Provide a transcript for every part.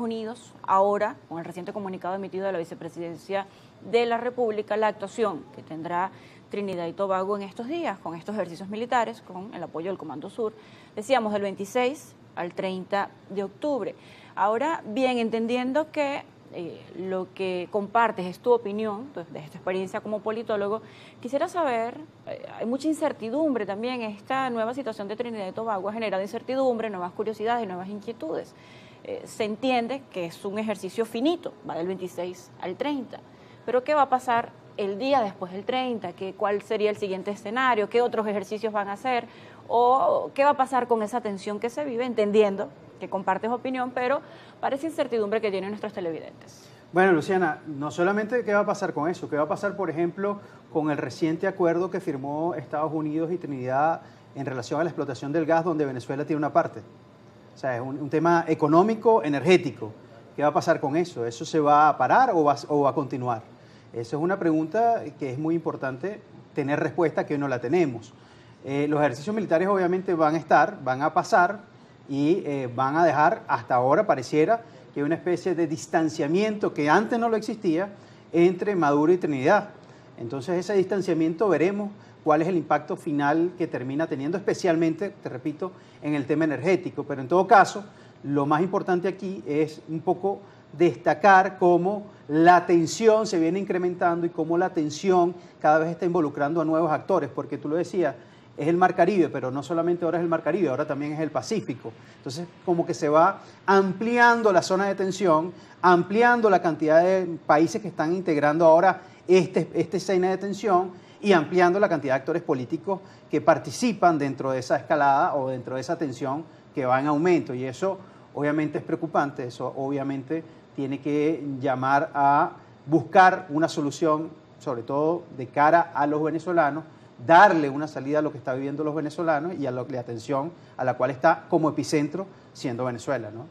Unidos, ahora, con el reciente comunicado emitido de la Vicepresidencia de la República, la actuación que tendrá Trinidad y Tobago en estos días, con estos ejercicios militares, con el apoyo del Comando Sur, decíamos del 26 al 30 de octubre. Ahora, bien, entendiendo que lo que compartes es tu opinión, de esta experiencia como politólogo, quisiera saber, hay mucha incertidumbre también, esta nueva situación de Trinidad y Tobago ha generado incertidumbre, nuevas curiosidades y nuevas inquietudes. Se entiende que es un ejercicio finito, va del 26 al 30, pero ¿qué va a pasar el día después del 30? ¿Cuál sería el siguiente escenario? ¿Qué otros ejercicios van a hacer? ¿O qué va a pasar con esa tensión que se vive, entendiendo que compartes opinión, pero parece incertidumbre que tienen nuestros televidentes? Bueno, Luciana, no solamente qué va a pasar con eso, qué va a pasar, por ejemplo, con el reciente acuerdo que firmó Estados Unidos y Trinidad en relación a la explotación del gas, donde Venezuela tiene una parte. O sea, es un tema económico, energético. ¿Qué va a pasar con eso? ¿Eso se va a parar o va a continuar? Esa es una pregunta que es muy importante tener respuesta, que no la tenemos. Los ejercicios militares obviamente van a pasar y van a dejar, hasta ahora pareciera que hay una especie de distanciamiento que antes no lo existía entre Maduro y Trinidad. Entonces ese distanciamiento veremos cuál es el impacto final que termina teniendo, especialmente, te repito, en el tema energético. Pero en todo caso, lo más importante aquí es un poco destacar cómo la tensión se viene incrementando y cómo la tensión cada vez está involucrando a nuevos actores, porque tú lo decías, es el Mar Caribe, pero no solamente ahora es el Mar Caribe, ahora también es el Pacífico. Entonces, como que se va ampliando la zona de tensión, ampliando la cantidad de países que están integrando ahora esta escena de tensión y ampliando la cantidad de actores políticos que participan dentro de esa escalada o dentro de esa tensión que va en aumento. Y eso obviamente es preocupante, eso obviamente tiene que llamar a buscar una solución, sobre todo de cara a los venezolanos, darle una salida a lo que están viviendo los venezolanos y a la atención a la cual está como epicentro siendo Venezuela, ¿no?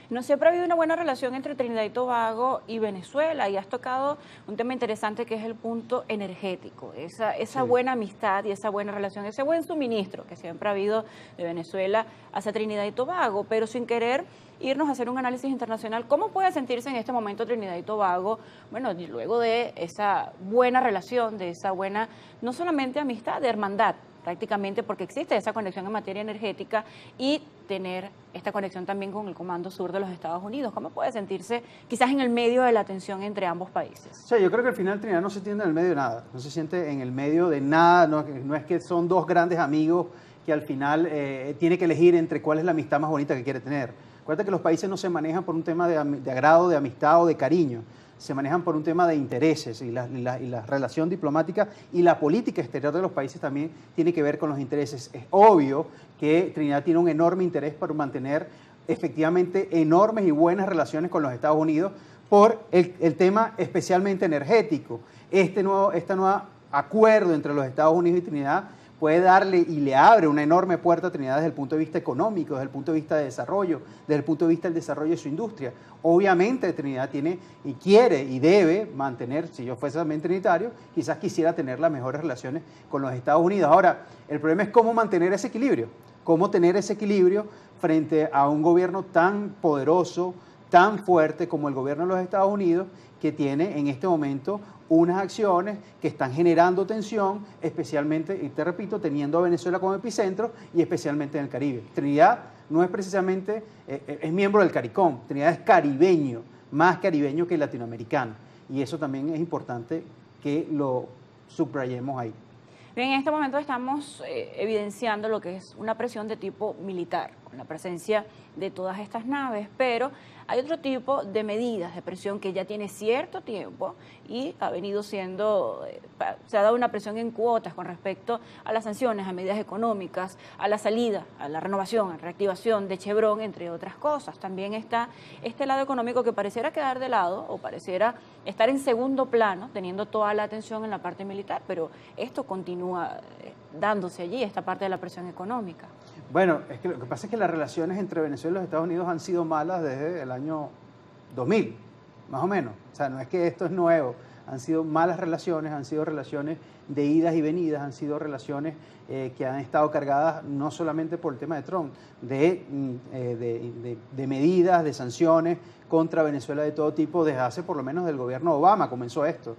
No siempre ha habido una buena relación entre Trinidad y Tobago y Venezuela, y has tocado un tema interesante que es el punto energético, esa sí, buena amistad y esa buena relación, ese buen suministro que siempre ha habido de Venezuela hacia Trinidad y Tobago, pero sin querer irnos a hacer un análisis internacional. ¿Cómo puede sentirse en este momento Trinidad y Tobago, bueno, luego de esa buena relación, de esa buena, no solamente amistad, de hermandad, prácticamente, porque existe esa conexión en materia energética y tener esta conexión también con el Comando Sur de los Estados Unidos? ¿Cómo puede sentirse quizás en el medio de la tensión entre ambos países? O sea, yo creo que al final Trinidad no se siente en el medio de nada, no se siente en el medio de nada, no es que son dos grandes amigos que al final tiene que elegir entre cuál es la amistad más bonita que quiere tener. Acuérdate que los países no se manejan por un tema de agrado, de amistad o de cariño, se manejan por un tema de intereses y la relación diplomática y la política exterior de los países también tiene que ver con los intereses. Es obvio que Trinidad tiene un enorme interés por mantener efectivamente enormes y buenas relaciones con los Estados Unidos por el tema especialmente energético. Este nuevo acuerdo entre los Estados Unidos y Trinidad puede darle y le abre una enorme puerta a Trinidad desde el punto de vista económico, desde el punto de vista de desarrollo, desde el punto de vista del desarrollo de su industria. Obviamente Trinidad tiene y quiere y debe mantener, si yo fuese también trinitario, quizás quisiera tener las mejores relaciones con los Estados Unidos. Ahora, el problema es cómo mantener ese equilibrio, cómo tener ese equilibrio frente a un gobierno tan poderoso, tan fuerte como el gobierno de los Estados Unidos, que tiene en este momento unas acciones que están generando tensión, especialmente, y te repito, teniendo a Venezuela como epicentro y especialmente en el Caribe. Trinidad no es precisamente, es miembro del CARICOM, Trinidad es caribeño, más caribeño que latinoamericano, y eso también es importante que lo subrayemos ahí. Bien, en este momento estamos evidenciando lo que es una presión de tipo militar, con la presencia de todas estas naves, pero hay otro tipo de medidas de presión que ya tiene cierto tiempo y ha venido siendo, se ha dado una presión en cuotas con respecto a las sanciones, a medidas económicas, a la salida, a la renovación, a la reactivación de Chevron, entre otras cosas. También está este lado económico que pareciera quedar de lado o pareciera estar en segundo plano, teniendo toda la atención en la parte militar, pero esto continúa dándose allí, esta parte de la presión económica. Bueno, es que lo que pasa es que las relaciones entre Venezuela y los Estados Unidos han sido malas desde el año 2000, más o menos. O sea, no es que esto es nuevo. han sido malas relaciones, han sido relaciones de idas y venidas, han sido relaciones que han estado cargadas no solamente por el tema de Trump, de medidas, de sanciones contra Venezuela de todo tipo desde hace por lo menos del gobierno Obama comenzó esto.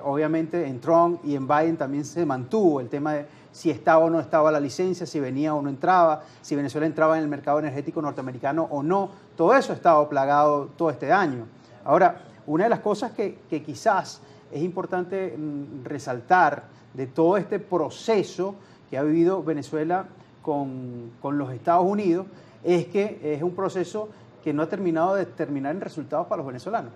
Obviamente en Trump y en Biden también se mantuvo el tema de si estaba o no estaba la licencia, si venía o no entraba, si Venezuela entraba en el mercado energético norteamericano o no. Todo eso ha estado plagado todo este año. Ahora, una de las cosas que quizás es importante resaltar de todo este proceso que ha vivido Venezuela con los Estados Unidos es que es un proceso que no ha terminado de terminar en resultados para los venezolanos.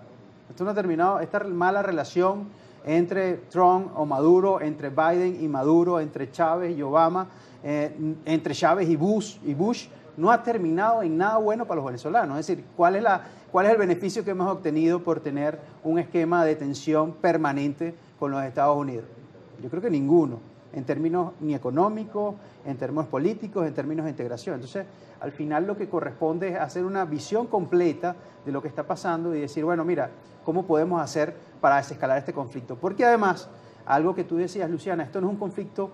Esto no ha terminado, esta mala relación entre Trump o Maduro, entre Biden y Maduro, entre Chávez y Obama, entre Chávez y Bush, no ha terminado en nada bueno para los venezolanos. Es decir, ¿cuál es el beneficio que hemos obtenido por tener un esquema de tensión permanente con los Estados Unidos? Yo creo que ninguno, en términos ni económicos, en términos políticos, en términos de integración. Entonces, al final lo que corresponde es hacer una visión completa de lo que está pasando y decir, bueno, mira, ¿cómo podemos hacer para desescalar este conflicto? Porque además, algo que tú decías, Luciana, esto no es un conflicto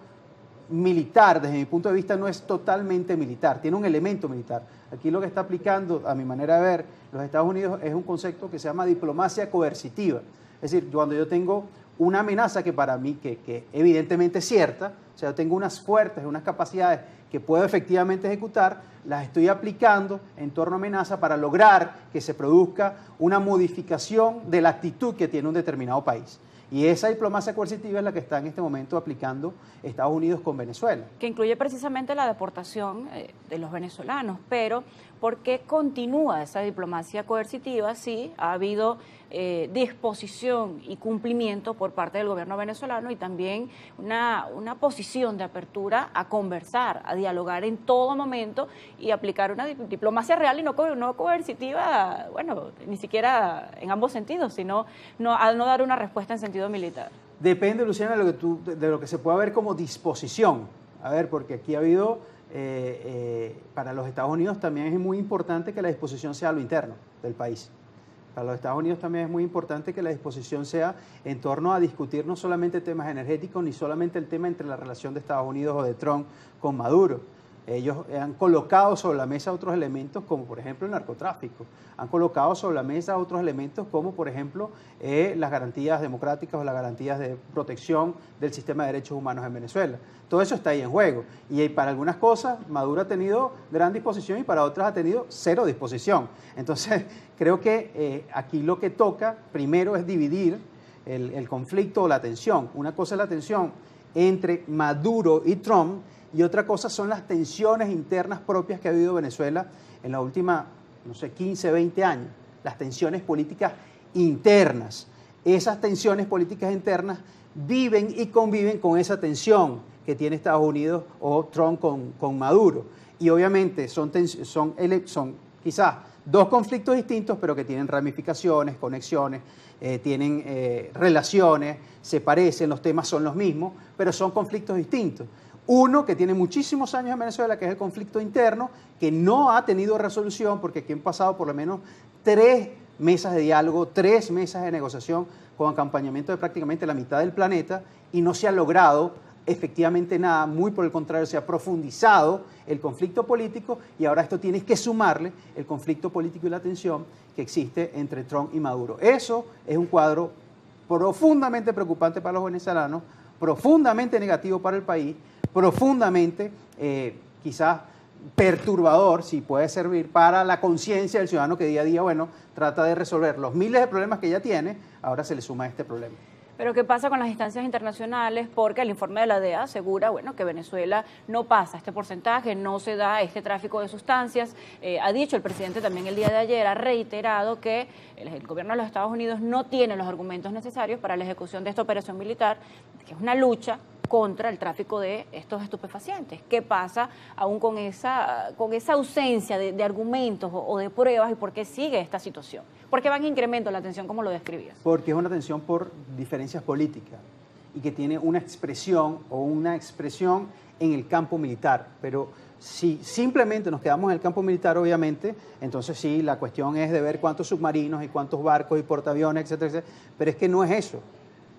militar, desde mi punto de vista no es totalmente militar, tiene un elemento militar. Aquí lo que está aplicando, a mi manera de ver, los Estados Unidos es un concepto que se llama diplomacia coercitiva. Es decir, cuando yo tengo una amenaza que para mí, que evidentemente es cierta, o sea, yo tengo unas fuerzas, unas capacidades que puedo efectivamente ejecutar, las estoy aplicando en torno a amenaza para lograr que se produzca una modificación de la actitud que tiene un determinado país. Y esa diplomacia coercitiva es la que está en este momento aplicando Estados Unidos con Venezuela. Que incluye precisamente la deportación de los venezolanos, pero ¿por qué continúa esa diplomacia coercitiva si ha habido disposición y cumplimiento por parte del gobierno venezolano y también una posición de apertura a conversar, a dialogar en todo momento y aplicar una diplomacia real y no coercitiva, bueno, ni siquiera en ambos sentidos, sino al no dar una respuesta en sentido militar? Depende, Luciana, de lo que se pueda ver como disposición. A ver, porque aquí ha habido, para los Estados Unidos también es muy importante que la disposición sea a lo interno del país. Para los Estados Unidos también es muy importante que la disposición sea en torno a discutir no solamente temas energéticos, ni solamente el tema entre la relación de Estados Unidos o de Trump con Maduro. Ellos han colocado sobre la mesa otros elementos como por ejemplo el narcotráfico, han colocado sobre la mesa otros elementos como por ejemplo las garantías democráticas o las garantías de protección del sistema de derechos humanos en Venezuela. Todo eso está ahí en juego y para algunas cosas Maduro ha tenido gran disposición y para otras ha tenido cero disposición. Entonces creo que aquí lo que toca primero es dividir el conflicto o la tensión. Una cosa es la tensión entre Maduro y Trump, y otra cosa son las tensiones internas propias que ha habido Venezuela en la última, 15, 20 años, las tensiones políticas internas. Esas tensiones políticas internas viven y conviven con esa tensión que tiene Estados Unidos o Trump con Maduro. Y obviamente son quizás dos conflictos distintos, pero que tienen ramificaciones, conexiones, tienen relaciones, se parecen, los temas son los mismos, pero son conflictos distintos. Uno que tiene muchísimos años en Venezuela, que es el conflicto interno, que no ha tenido resolución, porque aquí han pasado por lo menos 3 mesas de diálogo, 3 mesas de negociación con acompañamiento de prácticamente la mitad del planeta y no se ha logrado efectivamente nada, muy por el contrario, se ha profundizado el conflicto político y ahora esto tiene que sumarle el conflicto político y la tensión que existe entre Trump y Maduro. Eso es un cuadro profundamente preocupante para los venezolanos, profundamente negativo para el país, profundamente quizás perturbador, si puede servir para la conciencia del ciudadano que día a día, bueno, trata de resolver los miles de problemas que ya tiene, ahora se le suma este problema. Pero ¿qué pasa con las instancias internacionales? Porque el informe de la DEA asegura, bueno, que Venezuela no pasa este porcentaje, no se da este tráfico de sustancias. Ha dicho el presidente también el día de ayer, ha reiterado que el gobierno de los Estados Unidos no tiene los argumentos necesarios para la ejecución de esta operación militar, que es una lucha contra el tráfico de estos estupefacientes. ¿Qué pasa aún con esa ausencia de argumentos o de pruebas y por qué sigue esta situación? ¿Por qué van en incremento la tensión como lo describías? Porque es una tensión por diferencias políticas y que tiene una expresión en el campo militar. Pero si simplemente nos quedamos en el campo militar, obviamente, entonces sí, la cuestión es de ver cuántos submarinos y cuántos barcos y portaaviones, etcétera, etcétera. Pero es que no es eso.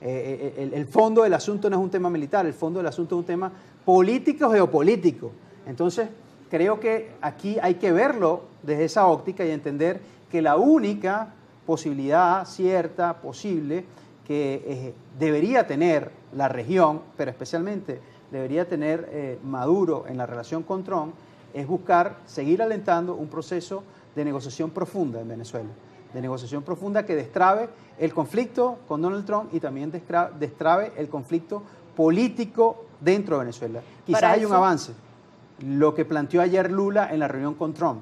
El fondo del asunto no es un tema militar, el fondo del asunto es un tema político, geopolítico. Entonces, creo que aquí hay que verlo desde esa óptica y entender que la única posibilidad cierta, posible, que debería tener la región, pero especialmente debería tener Maduro en la relación con Trump, es buscar seguir alentando un proceso de negociación profunda en Venezuela, de negociación profunda que destrabe el conflicto con Donald Trump y también destrabe el conflicto político dentro de Venezuela. Quizás hay un avance. Lo que planteó ayer Lula en la reunión con Trump.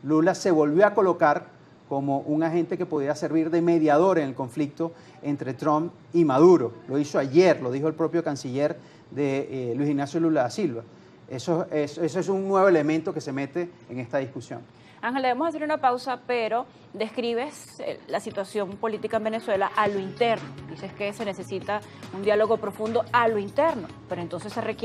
Lula se volvió a colocar como un agente que podía servir de mediador en el conflicto entre Trump y Maduro. Lo hizo ayer, lo dijo el propio canciller de Luis Ignacio Lula da Silva. Eso es un nuevo elemento que se mete en esta discusión. Ángel, debemos hacer una pausa, pero describes la situación política en Venezuela a lo interno. Dices que se necesita un diálogo profundo a lo interno, pero entonces se requiere